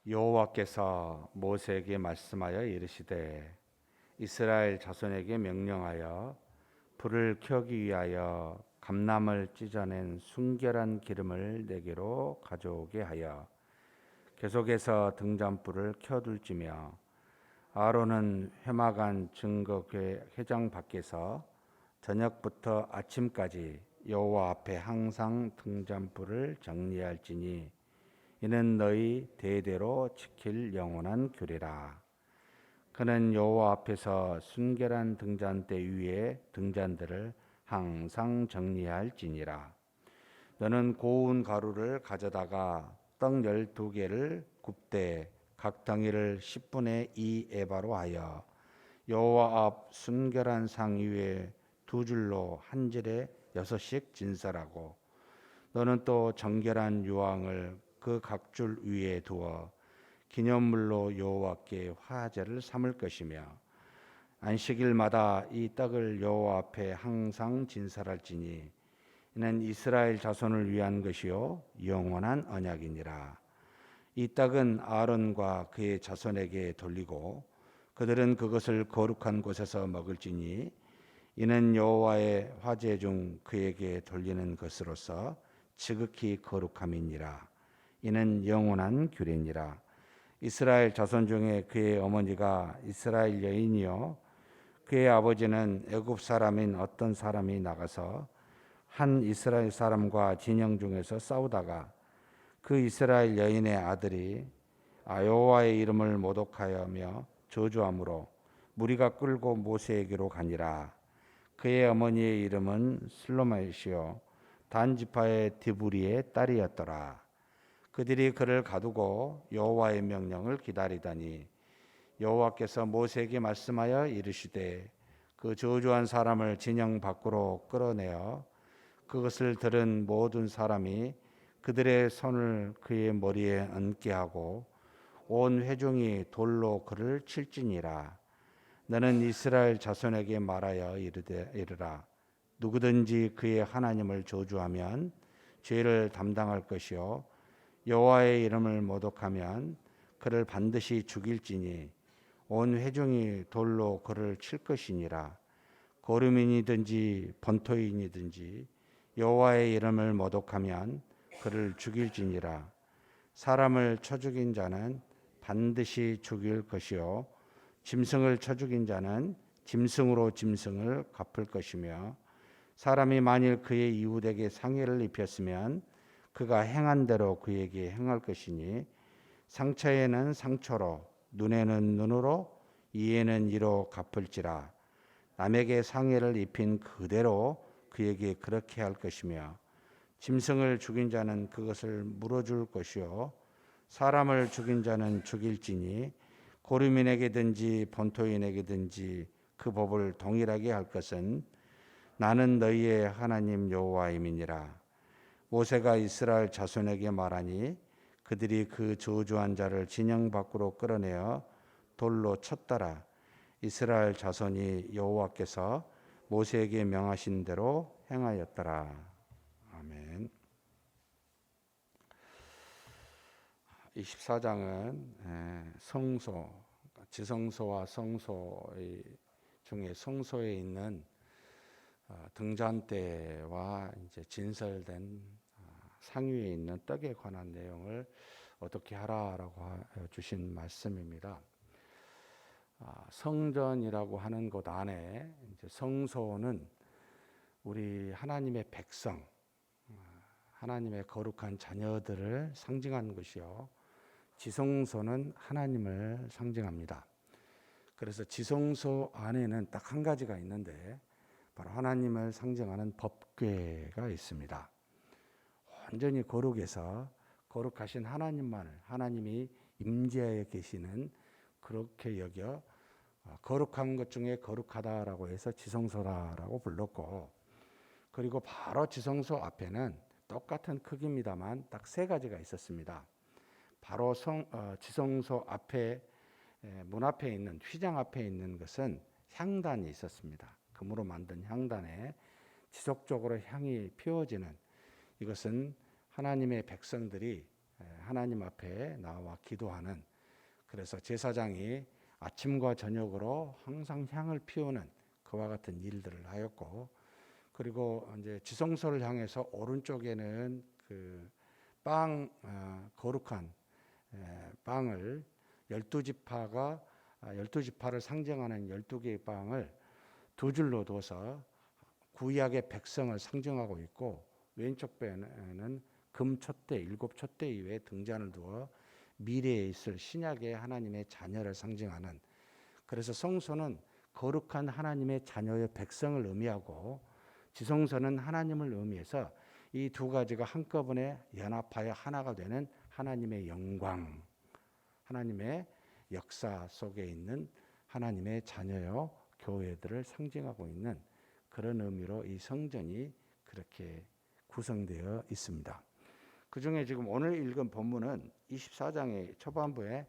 여호와께서 모세에게 말씀하여 이르시되 이스라엘 자손에게 명령하여 불을 켜기 위하여 감람을 찢어낸 순결한 기름을 내게로 가져오게 하여 계속해서 등잔불을 켜둘지며 아론은 회막안 증거궤 회장 밖에서 저녁부터 아침까지 여호와 앞에 항상 등잔불을 정리할지니 이는 너희 대대로 지킬 영원한 규례라. 그는 여호와 앞에서 순결한 등잔대 위에 등잔들을 항상 정리할지니라. 너는 고운 가루를 가져다가 떡 12개를 굽되 각 덩이를 10분의 2 에바로 하여 여호와 앞 순결한 상 위에 두 줄로 한 줄에 6씩 진설하고 너는 또 정결한 유황을 그 각 줄 위에 두어 기념물로 여호와께 화제를 삼을 것이며 안식일마다 이 떡을 여호와 앞에 항상 진설할지니 이는 이스라엘 자손을 위한 것이요 영원한 언약이니라. 이 떡은 아론과 그의 자손에게 돌리고 그들은 그것을 거룩한 곳에서 먹을지니 이는 여호와의 화제 중 그에게 돌리는 것으로서 지극히 거룩함이니라. 이는 영원한 규례니라. 이스라엘 자손 중에 그의 어머니가 이스라엘 여인이요 그의 아버지는 애굽 사람인 어떤 사람이 나가서 한 이스라엘 사람과 진영 중에서 싸우다가 그 이스라엘 여인의 아들이 여호와의 이름을 모독하여며 저주함으로 무리가 끌고 모세에게로 가니라. 그의 어머니의 이름은 슬로미시요 단 지파의 디브리의 딸이었더라. 그들이 그를 가두고 여호와의 명령을 기다리다니 여호와께서 모세에게 말씀하여 이르시되 그 저주한 사람을 진영 밖으로 끌어내어 그것을 들은 모든 사람이 그들의 손을 그의 머리에 얹게 하고 온 회중이 돌로 그를 칠지니라. 너는 이스라엘 자손에게 말하여 이르라. 누구든지 그의 하나님을 저주하면 죄를 담당할 것이요 여호와의 이름을 모독하면 그를 반드시 죽일지니 온 회중이 돌로 그를 칠 것이니라. 거류민이든지 본토인이든지 여호와의 이름을 모독하면 그를 죽일지니라. 사람을 쳐 죽인 자는 반드시 죽일 것이요 짐승을 쳐 죽인 자는 짐승으로 짐승을 갚을 것이며 사람이 만일 그의 이웃에게 상해를 입혔으면 그가 행한 대로 그에게 행할 것이니 상처에는 상처로 눈에는 눈으로 이에는 이로 갚을지라. 남에게 상해를 입힌 그대로 그에게 그렇게 할 것이며 짐승을 죽인 자는 그것을 물어줄 것이요 사람을 죽인 자는 죽일지니 고류민에게든지 본토인에게든지 그 법을 동일하게 할 것은 나는 너희의 하나님 여호와임이니라. 모세가 이스라엘 자손에게 말하니 그들이 그 저주한 자를 진영 밖으로 끌어내어 돌로 쳤더라. 이스라엘 자손이 여호와께서 모세에게 명하신 대로 행하였더라. 아멘. 24장은 성소, 지성소와 성소 중에 성소에 있는 등잔대와 이제 진설된 상위에 있는 떡에 관한 내용을 어떻게 하라라고 주신 말씀입니다. 성전이라고 하는 곳 안에 이제 성소는 우리 하나님의 백성, 하나님의 거룩한 자녀들을 상징하는 것이요. 지성소는 하나님을 상징합니다. 그래서 지성소 안에는 딱 한 가지가 있는데 바로 하나님을 상징하는 법궤가 있습니다. 완전히 거룩해서 거룩하신 하나님만을 하나님이 임재하여 계시는 그렇게 여겨 거룩한 것 중에 거룩하다라고 해서 지성소라고 불렀고 그리고 바로 지성소 앞에는 똑같은 크기입니다만 딱 세 가지가 있었습니다. 바로 지성소 앞에 문 앞에 있는 휘장 앞에 있는 것은 향단이 있었습니다. 금으로 만든 향단에 지속적으로 향이 피워지는 이것은 하나님의 백성들이 하나님 앞에 나와 기도하는, 그래서 제사장이 아침과 저녁으로 항상 향을 피우는 그와 같은 일들을 하였고, 그리고 이제 지성소를 향해서 오른쪽에는 그 거룩한 빵을 12지파가 12지파를 상징하는 12개의 빵을 두 줄로 둬서 구약의 백성을 상징하고 있고, 왼쪽 배에는 금 촛대, 7촛대 이외에 등잔을 두어 미래에 있을 신약의 하나님의 자녀를 상징하는, 그래서 성소는 거룩한 하나님의 자녀의 백성을 의미하고 지성소는 하나님을 의미해서 이 두 가지가 한꺼번에 연합하여 하나가 되는 하나님의 영광, 하나님의 역사 속에 있는 하나님의 자녀요 교회들을 상징하고 있는 그런 의미로 이 성전이 그렇게 구성되어 있습니다. 그 중에 지금 오늘 읽은 본문은 24장의 초반부에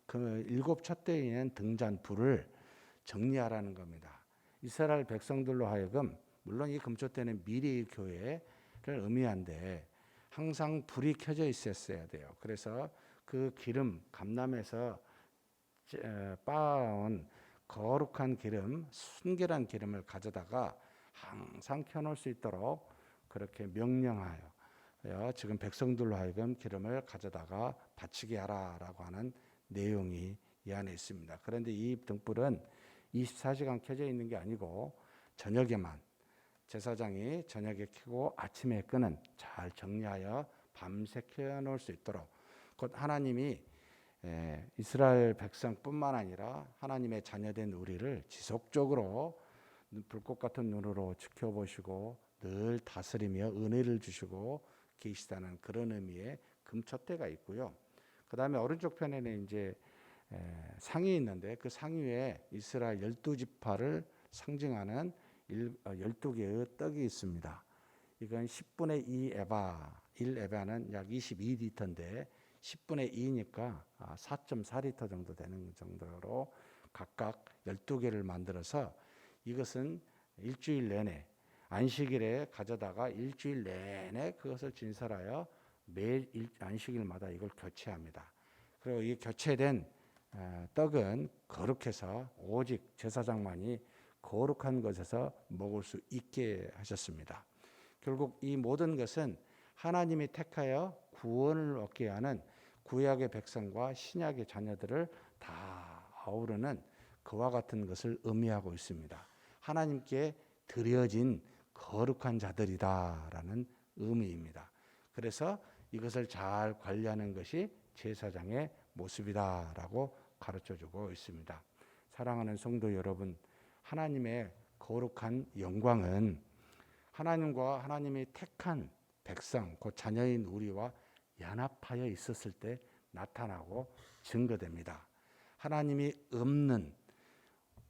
그 7촛대에 있는 등잔 불을 정리하라는 겁니다. 이스라엘 백성들로 하여금, 물론 이 금촛대는 미래의 교회를 의미한데 항상 불이 켜져 있었어야 돼요. 그래서 그 기름, 감람에서 빻아온 거룩한 기름, 순결한 기름을 가져다가 항상 켜놓을 수 있도록 그렇게 명령하여 지금 백성들로 하여금 기름을 가져다가 바치게 하라라고 하는 내용이 이 안에 있습니다. 그런데 이 등불은 24시간 켜져 있는 게 아니고 저녁에만, 제사장이 저녁에 켜고 아침에 끄는, 잘 정리하여 밤새 켜놓을 수 있도록, 곧 하나님이 이스라엘 백성뿐만 아니라 하나님의 자녀된 우리를 지속적으로 불꽃 같은 눈으로 지켜보시고 늘 다스리며 은혜를 주시고 계시다는 그런 의미의 금촛대가 있고요. 그 다음에 오른쪽 편에는 이제 상이 있는데 그 상 위에 이스라엘 12지파를 상징하는 12개의 떡이 있습니다. 이건 10분의 2 에바, 1에바는 약 22리터인데 10분의 2니까 4.4리터 정도 되는 정도로 각각 12개를 만들어서 이것은 일주일 내내 안식일에 가져다가 일주일 내내 그것을 진설하여 매 안식일마다 이걸 교체합니다. 그리고 이 교체된 떡은 거룩해서 오직 제사장만이 거룩한 것에서 먹을 수 있게 하셨습니다. 결국 이 모든 것은 하나님이 택하여 구원을 얻게 하는 구약의 백성과 신약의 자녀들을 다 아우르는 그와 같은 것을 의미하고 있습니다. 하나님께 드려진 거룩한 자들이다라는 의미입니다. 그래서 이것을 잘 관리하는 것이 제사장의 모습이다라고 가르쳐주고 있습니다. 사랑하는 성도 여러분, 하나님의 거룩한 영광은 하나님과 하나님이 택한 백성, 곧 자녀인 우리와 연합하여 있었을 때 나타나고 증거됩니다. 하나님이 없는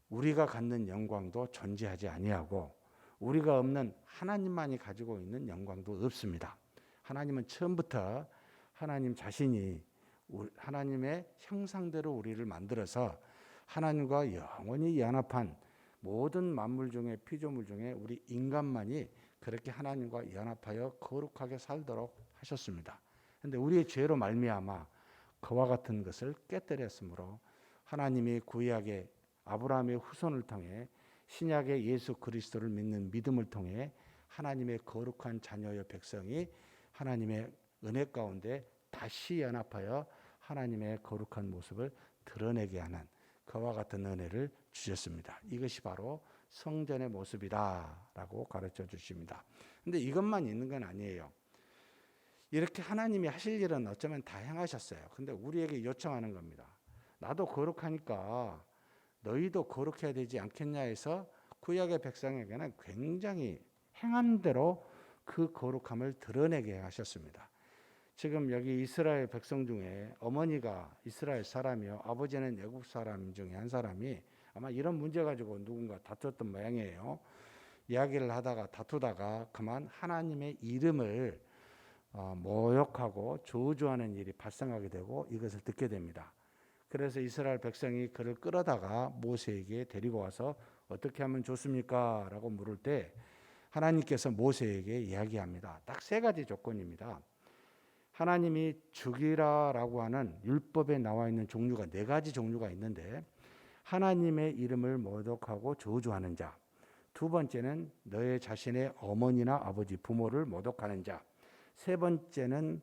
우리가 갖는 영광도 존재하지 아니하고 우리가 없는 하나님만이 가지고 있는 영광도 없습니다. 하나님은 처음부터 하나님 자신이 하나님의 형상대로 우리를 만들어서 하나님과 영원히 연합한 모든 만물 중에 피조물 중에 우리 인간만이 그렇게 하나님과 연합하여 거룩하게 살도록 하셨습니다. 그런데 우리의 죄로 말미암아 그와 같은 것을 깨뜨렸으므로 하나님이 구약의 아브라함의 후손을 통해 신약의 예수 그리스도를 믿는 믿음을 통해 하나님의 거룩한 자녀의 백성이 하나님의 은혜 가운데 다시 연합하여 하나님의 거룩한 모습을 드러내게 하는 그와 같은 은혜를 주셨습니다. 이것이 바로 성전의 모습이다라고 가르쳐 주십니다. 근데 이것만 있는 건 아니에요. 이렇게 하나님이 하실 일은 어쩌면 다 행하셨어요. 근데 우리에게 요청하는 겁니다. 나도 거룩하니까 너희도 거룩해야 되지 않겠냐 해서 구약의 백성에게는 굉장히 행한 대로 그 거룩함을 드러내게 하셨습니다. 지금 여기 이스라엘 백성 중에 어머니가 이스라엘 사람이요, 아버지는 애국 사람 중에 한 사람이 아마 이런 문제 가지고 누군가 다투었던 모양이에요. 이야기를 하다가 다투다가 그만 하나님의 이름을 모욕하고 저주하는 일이 발생하게 되고 이것을 듣게 됩니다. 그래서 이스라엘 백성이 그를 끌어다가 모세에게 데리고 와서 어떻게 하면 좋습니까? 라고 물을 때 하나님께서 모세에게 이야기합니다. 딱 세 가지 조건입니다. 하나님이 죽이라라고 하는 율법에 나와 있는 종류가 4가지 종류가 있는데, 하나님의 이름을 모독하고 저주하는 자, 두 번째는 너의 자신의 어머니나 아버지, 부모를 모독하는 자, 세 번째는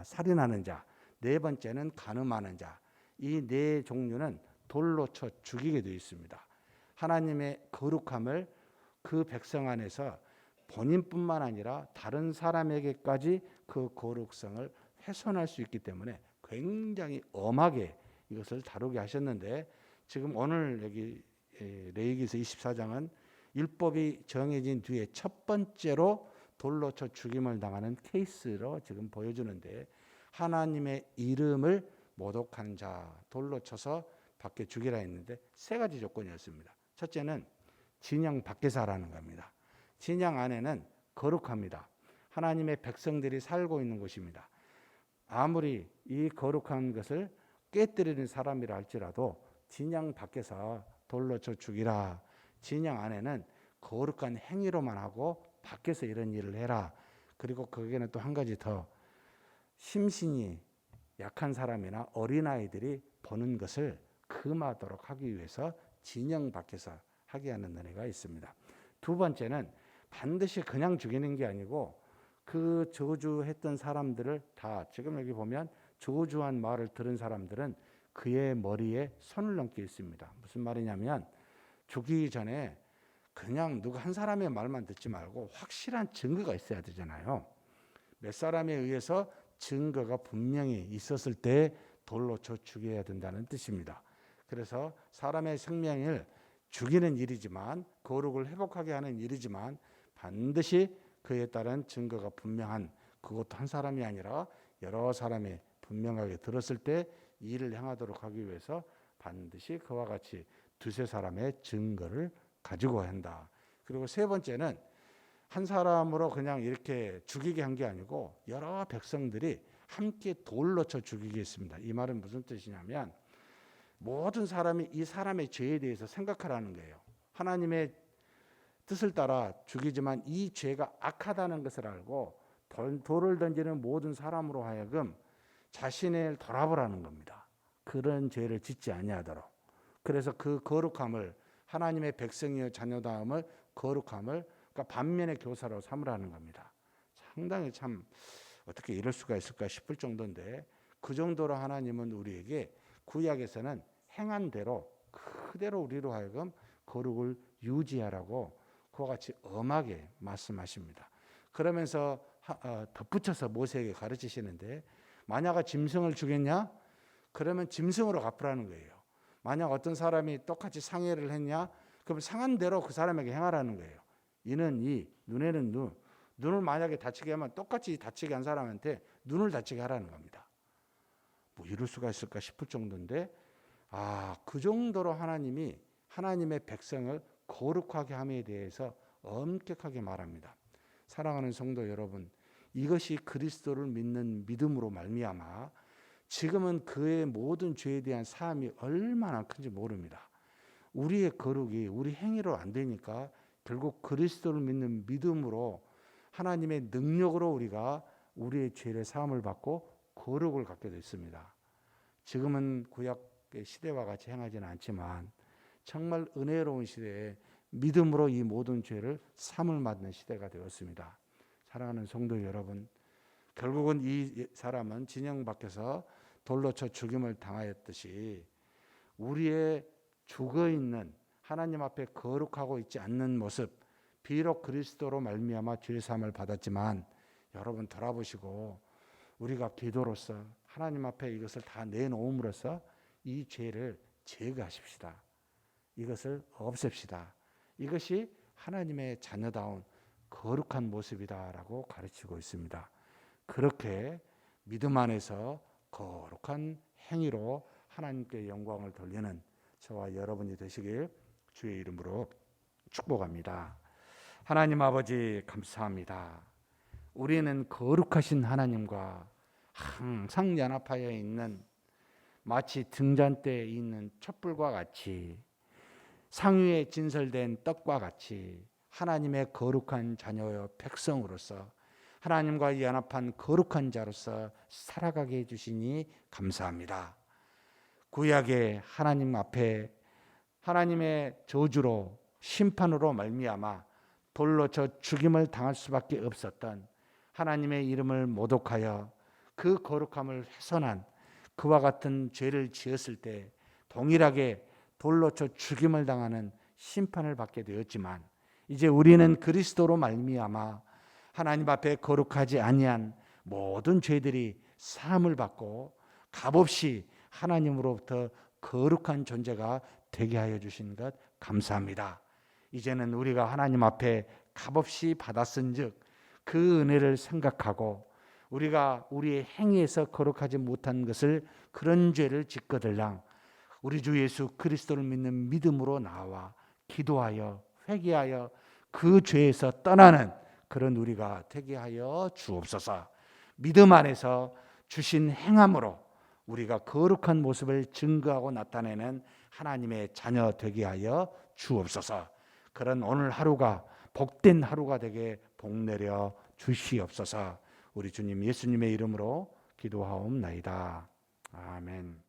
살인하는 자, 네 번째는 간음하는 자. 이 4종류는 돌로 쳐 죽이게 되어 있습니다. 하나님의 거룩함을 그 백성 안에서 본인뿐만 아니라 다른 사람에게까지 그 거룩성을 훼손할 수 있기 때문에 굉장히 엄하게 이것을 다루게 하셨는데, 지금 오늘 여기 레위기서 24장은 율법이 정해진 뒤에 첫 번째로 돌로 쳐 죽임을 당하는 케이스로 지금 보여주는데, 하나님의 이름을 모독하는 자 돌로 쳐서 밖에 죽이라 했는데 3가지 조건이었습니다. 첫째는 진영 밖에서 하라는 겁니다. 진영 안에는 거룩합니다. 하나님의 백성들이 살고 있는 곳입니다. 아무리 이 거룩한 것을 깨뜨리는 사람이라 할지라도 진영 밖에서 돌로 쳐 죽이라. 진영 안에는 거룩한 행위로만 하고 밖에서 이런 일을 해라. 그리고 거기에는 또 한 가지 더, 심신이 약한 사람이나 어린아이들이 보는 것을 금하도록 하기 위해서 진영 밖에서 하게 하는 은혜가 있습니다. 두 번째는 반드시 그냥 죽이는 게 아니고 그 저주했던 사람들을 다, 지금 여기 보면 저주한 말을 들은 사람들은 그의 머리에 손을 얹게 있습니다. 무슨 말이냐면, 죽이기 전에 그냥 누구 한 사람의 말만 듣지 말고 확실한 증거가 있어야 되잖아요. 몇 사람에 의해서 증거가 분명히 있었을 때 돌로 쳐 죽여야 된다는 뜻입니다. 그래서 사람의 생명을 죽이는 일이지만, 거룩을 회복하게 하는 일이지만, 반드시 그에 따른 증거가 분명한, 그것도 한 사람이 아니라 여러 사람이 분명하게 들었을 때 이 일을 행하도록 하기 위해서 반드시 그와 같이 두세 사람의 증거를 가지고 한다. 그리고 세 번째는 한 사람으로 그냥 이렇게 죽이게 한 게 아니고 여러 백성들이 함께 돌로 쳐 죽이게 했습니다. 이 말은 무슨 뜻이냐면, 모든 사람이 이 사람의 죄에 대해서 생각하라는 거예요. 하나님의 뜻을 따라 죽이지만 이 죄가 악하다는 것을 알고 돌을 던지는 모든 사람으로 하여금 자신을 돌아보라는 겁니다. 그런 죄를 짓지 아니하도록. 그래서 그 거룩함을, 하나님의 백성이여 자녀다움을, 거룩함을, 그러니까 반면의 교사로 삼으라는 겁니다. 상당히 참 어떻게 이럴 수가 있을까 싶을 정도인데, 그 정도로 하나님은 우리에게 구약에서는 행한 대로 그대로 우리로 하여금 거룩을 유지하라고 그와 같이 엄하게 말씀하십니다. 그러면서 덧붙여서 모세에게 가르치시는데, 만약 짐승을 죽였냐? 그러면 짐승으로 갚으라는 거예요. 만약 어떤 사람이 똑같이 상해를 했냐? 그럼 상한 대로 그 사람에게 행하라는 거예요. 이는 이, 눈에는 눈. 눈을 만약에 다치게 하면 똑같이 다치게 한 사람한테 눈을 다치게 하라는 겁니다. 뭐 이럴 수가 있을까 싶을 정도인데, 그 정도로 하나님이 하나님의 백성을 거룩하게 함에 대해서 엄격하게 말합니다. 사랑하는 성도 여러분, 이것이 그리스도를 믿는 믿음으로 말미암아 지금은 그의 모든 죄에 대한 사함이 얼마나 큰지 모릅니다. 우리의 거룩이 우리 행위로 안 되니까 결국 그리스도를 믿는 믿음으로 하나님의 능력으로 우리가 우리의 죄의 사함을 받고 거룩을 갖게 됐습니다. 지금은 구약의 시대와 같이 행하지는 않지만 정말 은혜로운 시대에 믿음으로 이 모든 죄를 사함을 받는 시대가 되었습니다. 사랑하는 성도 여러분, 결국은 이 사람은 진영 밖에서 돌로 쳐 죽임을 당하였듯이 우리의 죽어있는 하나님 앞에 거룩하고 있지 않는 모습, 비록 그리스도로 말미암아 죄 사함을 받았지만 여러분 돌아보시고 우리가 기도로서 하나님 앞에 이것을 다 내놓음으로써 이 죄를 제거하십시다. 이것을 없앱시다. 이것이 하나님의 자녀다운 거룩한 모습이다라고 가르치고 있습니다. 그렇게 믿음 안에서 거룩한 행위로 하나님께 영광을 돌리는 저와 여러분이 되시길 주의 이름으로 축복합니다. 하나님 아버지 감사합니다. 우리는 거룩하신 하나님과 항상 연합하여 있는, 마치 등잔대에 있는 촛불과 같이 상위에 진설된 떡과 같이 하나님의 거룩한 자녀여 백성으로서 하나님과 연합한 거룩한 자로서 살아가게 해주시니 감사합니다. 구약의 하나님 앞에 하나님의 저주로 심판으로 말미암아 돌로 쳐 죽임을 당할 수밖에 없었던 하나님의 이름을 모독하여 그 거룩함을 훼손한 그와 같은 죄를 지었을 때 동일하게 돌로 쳐 죽임을 당하는 심판을 받게 되었지만, 이제 우리는 그리스도로 말미암아 하나님 앞에 거룩하지 아니한 모든 죄들이 사함을 받고 값없이 하나님으로부터 거룩한 존재가 되게 하여 주신 것 감사합니다. 이제는 우리가 하나님 앞에 값없이 받았은즉 그 은혜를 생각하고 우리가 우리의 행위에서 거룩하지 못한 것을, 그런 죄를 짓거들랑 우리 주 예수 그리스도를 믿는 믿음으로 나와 기도하여 회개하여 그 죄에서 떠나는 그런 우리가 되게 하여 주옵소서. 믿음 안에서 주신 행함으로 우리가 거룩한 모습을 증거하고 나타내는 하나님의 자녀 되게 하여 주옵소서. 그런 오늘 하루가 복된 하루가 되게 복내려 주시옵소서. 우리 주님 예수님의 이름으로 기도하옵나이다. 아멘.